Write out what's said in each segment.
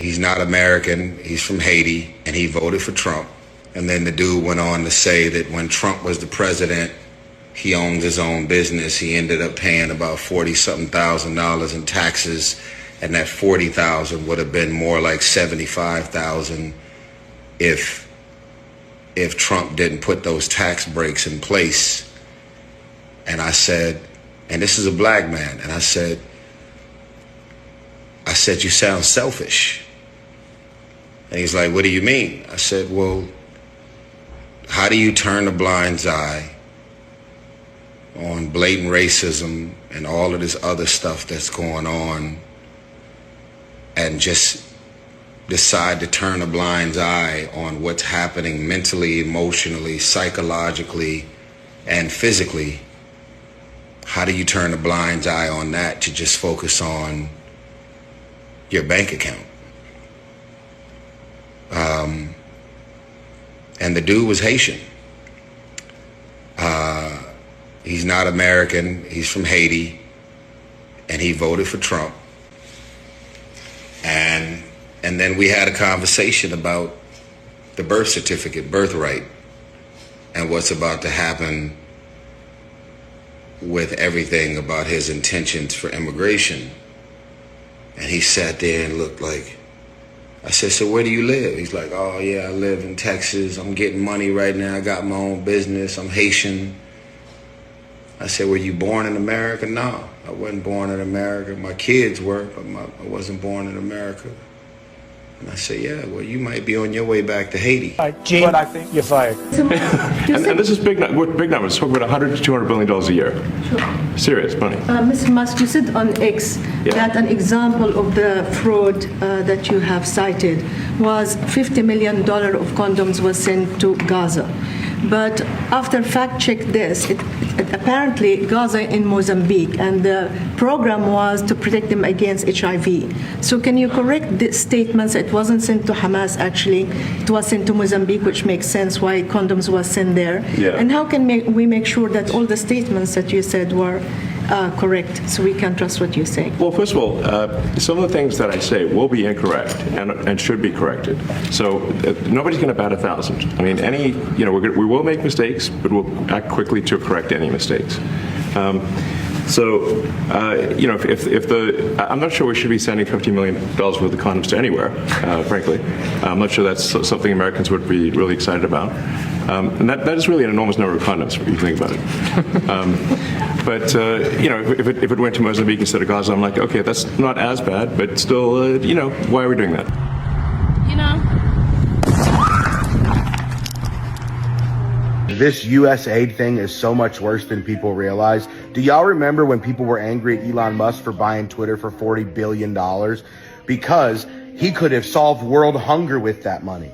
He's not American. He's from Haiti, and he voted for Trump. And then the dude went on to say that when Trump was the president, he owned his own business. He ended up paying about $40-something thousand in taxes, and that $40,000 would have been more like $75,000 if Trump didn't put those tax breaks in place. And I said, and this is a black man, and I said, you sound selfish. And he's like, what do you mean? I said, well, how do you turn a blind eye on blatant racism and all of this other stuff that's going on and just decide to turn a blind eye on what's happening mentally, emotionally, psychologically, and physically? How do you turn a blind eye on that to just focus on your bank account? And the dude was Haitian. He's not American. He's from Haiti, and he voted for Trump. And then we had a conversation about the birth certificate, birthright, and what's about to happen with everything about his intentions for immigration. And he sat there and looked like, I said, so where do you live? He's like, oh yeah, I live in Texas. I'm getting money right now. I got my own business. I'm Haitian. I said, were you born in America? No, I wasn't born in America. My kids were, but I wasn't born in America. And I said, yeah, well, you might be on your way back to Haiti. Gene, but I think you're fired. And this is big numbers. Talk about $100 to $200 billion a year. Sure. Serious money. Mr. Musk, you said on X that an example of the fraud that you have cited was $50 million of condoms was sent to Gaza. But after fact-check this, it apparently Gaza in Mozambique, and the program was to protect them against HIV. So can you correct the statements? It wasn't sent to Hamas, actually. It was sent to Mozambique, which makes sense why condoms was sent there. Yeah. And how can we make sure that all the statements that you said were correct, so we can trust what you say? Well, first of all, some of the things that I say will be incorrect and should be corrected. So nobody's going to bat 1,000. I mean, we will make mistakes, but we'll act quickly to correct any mistakes. I'm not sure we should be sending $50 million worth of condoms to anywhere, frankly. I'm not sure that's something Americans would be really excited about. And that is really an enormous number of condoms, if you think about it. If it went to Mozambique instead of Gaza, I'm like, okay, that's not as bad, but still, why are we doing that? This U.S. aid thing is so much worse than people realize. Do y'all remember when people were angry at Elon Musk for buying Twitter for $40 billion? Because he could have solved world hunger with that money.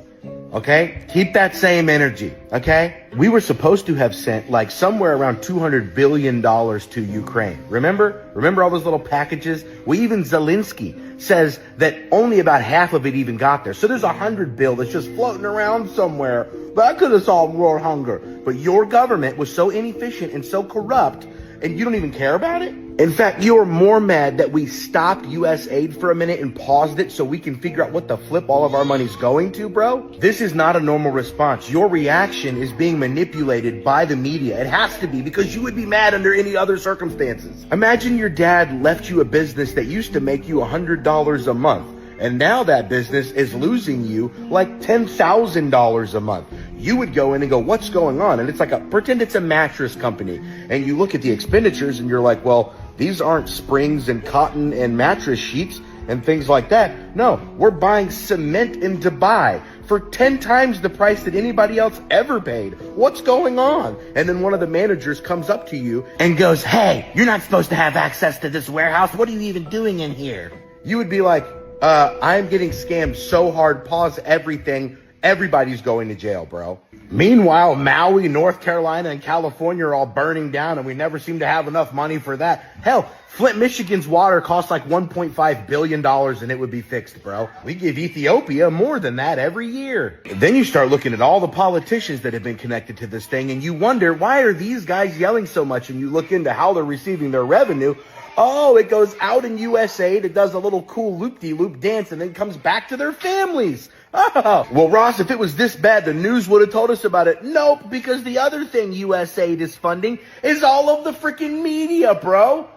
Okay? Keep that same energy. Okay? We were supposed to have sent like somewhere around $200 billion to Ukraine. Remember all those little packages? Well, even Zelensky says that only about half of it even got there. So there's $100 billion that's just floating around somewhere. That could have solved world hunger. But your government was so inefficient and so corrupt, and you don't even care about it? In fact, you're more mad that we stopped U.S. aid for a minute and paused it so we can figure out what the flip all of our money's going to, bro? This is not a normal response. Your reaction is being manipulated by the media. It has to be, because you would be mad under any other circumstances. Imagine your dad left you a business that used to make you $100 a month, and now that business is losing you like $10,000 a month. You would go in and go, what's going on? And it's like pretend it's a mattress company. And you look at the expenditures and you're like, well, these aren't springs and cotton and mattress sheets and things like that. No, we're buying cement in Dubai for 10 times the price that anybody else ever paid. What's going on? And then one of the managers comes up to you and goes, hey, you're not supposed to have access to this warehouse. What are you even doing in here? You would be like, I'm getting scammed so hard, pause everything. Everybody's going to jail, bro. Meanwhile, Maui, North Carolina, and California are all burning down, and we never seem to have enough money for that. Hell, Flint, Michigan's water costs like $1.5 billion and it would be fixed, bro. We give Ethiopia more than that every year. Then you start looking at all the politicians that have been connected to this thing and you wonder, why are these guys yelling so much? And you look into how they're receiving their revenue. Oh, it goes out in USAID, it does a little cool loop-de-loop dance, and then comes back to their families. Oh. Well, Ross, if it was this bad, the news would have told us about it. Nope, because the other thing USAID is funding is all of the freaking media, bro.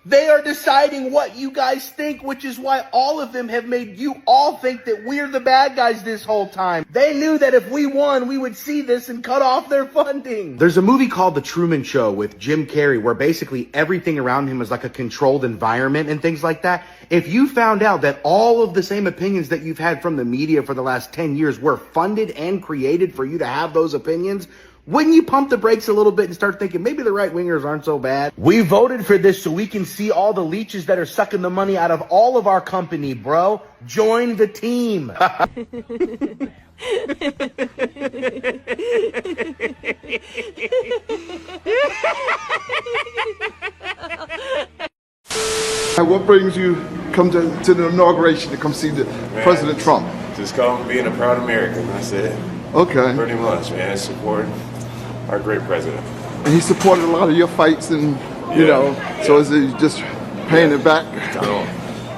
They are deciding what you guys think, which is why all of them have made you all think that we're the bad guys this whole time. They knew that if we won, we would see this and cut off their funding. There's a movie called The Truman Show with Jim Carrey where basically everything around him is like a controlled environment and things like that. If you found out that all of the same opinions that you've had from the media for the last 10 years were funded and created for you to have those opinions, wouldn't you pump the brakes a little bit and start thinking maybe the right-wingers aren't so bad? We voted for this so we can see all the leeches that are sucking the money out of all of our company, bro. Join the team. What brings you come to the inauguration to come see President Trump? Just come being a proud American, that's it. Okay. Pretty much, man. Support our great president. And he supported a lot of your fights and, you know, so is it just paying it back?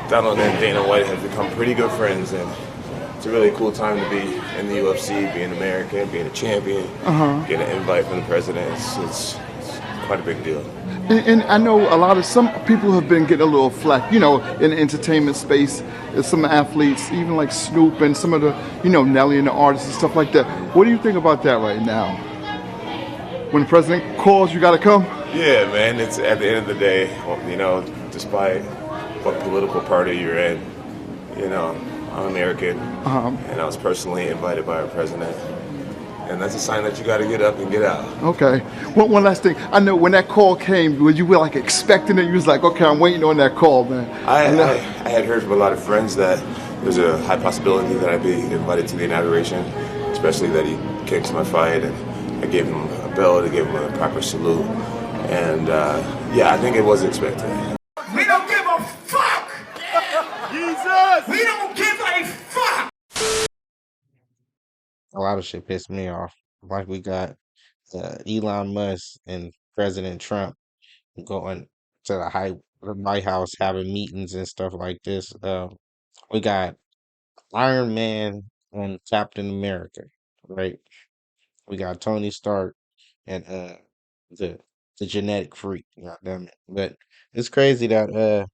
Donald and Dana White have become pretty good friends, and it's a really cool time to be in the UFC, being American, being a champion, getting an invite from the president. It's quite a big deal. And I know some people have been getting a little flack, you know, in the entertainment space. Some athletes, even like Snoop and some of the, you know, Nelly and the artists and stuff like that. What do you think about that right now? When the president calls, you got to come? Yeah, man. It's at the end of the day, you know, despite what political party you're in, you know, I'm American, and I was personally invited by our president. And that's a sign that you got to get up and get out. Okay. One last thing. I know when that call came, were you like expecting it? You was like, okay, I'm waiting on that call, man. I had heard from a lot of friends that there's a high possibility that I'd be invited to the inauguration, especially that he came to my fight and I gave him a bell, I gave him a proper salute. And yeah, I think it was expected. We don't give a fuck! Jesus! We don't give a fuck! A lot of shit pissed me off. Like we got Elon Musk and President Trump going to the White House having meetings and stuff like this. We got Iron Man and Captain America, right? We got Tony Stark and the the genetic freak, goddamn it. But it's crazy that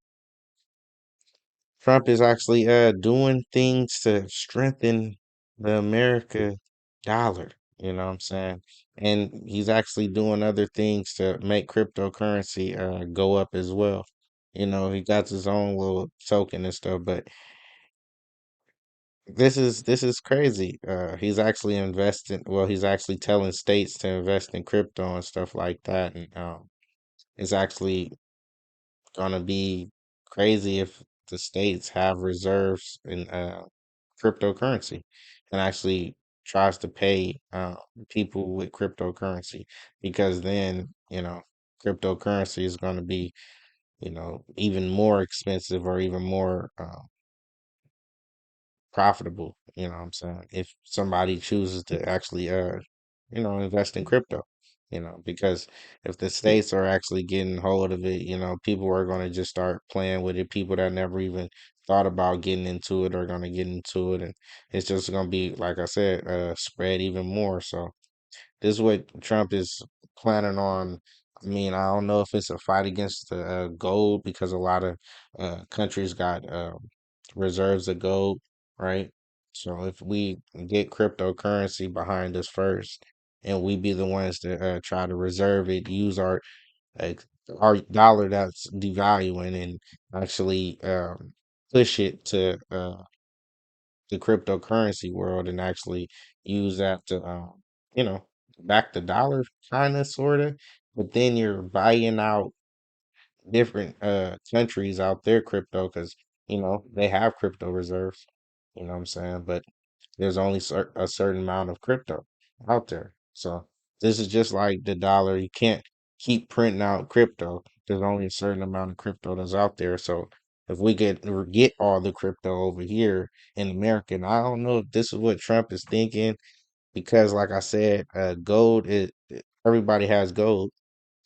Trump is actually doing things to strengthen the America dollar, you know what I'm saying? And he's actually doing other things to make cryptocurrency go up as well. You know, he got his own little token and stuff, but this is crazy. He's actually investing, well, he's actually telling states to invest in crypto and stuff like that, and it's actually gonna be crazy if the states have reserves in cryptocurrency and actually tries to pay people with cryptocurrency, because then, cryptocurrency is going to be, even more expensive or even more profitable, you know what I'm saying? If somebody chooses to actually invest in crypto, because if the states are actually getting hold of it, people are going to just start playing with it. People that never even thought about getting into it are going to get into it, and it's just going to be, like I said, spread even more. So this is what Trump is planning on. I mean, I don't know if it's a fight against the gold, because a lot of countries got reserves of gold, right? So if we get cryptocurrency behind us first, and we be the ones that try to reserve it, use uh, our dollar that's devaluing, and actually push it to the cryptocurrency world, and actually use that to you know back the dollar, kind of, sort of. But then you're buying out different countries out there crypto, because they have crypto reserves, you know what I'm saying? But there's only a certain amount of crypto out there. So this is just like the dollar. You can't keep printing out crypto. there's only a certain amount of crypto that's out there. So if we could get all the crypto over here in America, and I don't know if this is what Trump is thinking, because like I said, gold is everybody has gold,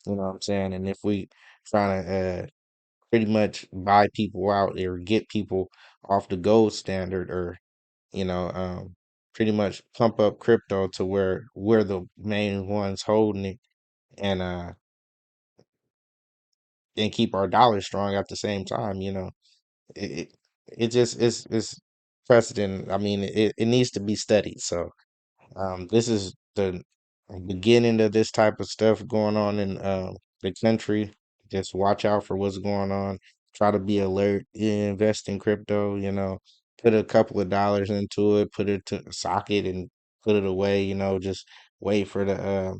you know what I'm saying? And if we trying to pretty much buy people out or get people off the gold standard, or you know, pretty much pump up crypto to where we're the main ones holding it, and and keep our dollar strong at the same time, it it, it just it's precedent. I mean, it needs to be studied. So this is the beginning of this type of stuff going on in the country. Just watch out for what's going on. Try to be alert. Invest in crypto. Put a couple of dollars into it. Put it to a socket and put it away. Just wait for the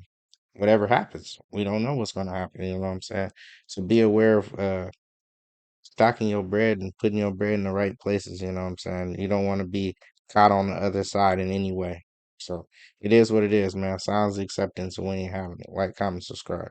whatever happens. We don't know what's going to happen. You know what I'm saying? So be aware of stocking your bread and putting your bread in the right places. You know what I'm saying? You don't want to be caught on the other side in any way. So it is what it is, man. Sounds acceptance when you having it. Like, comment, subscribe.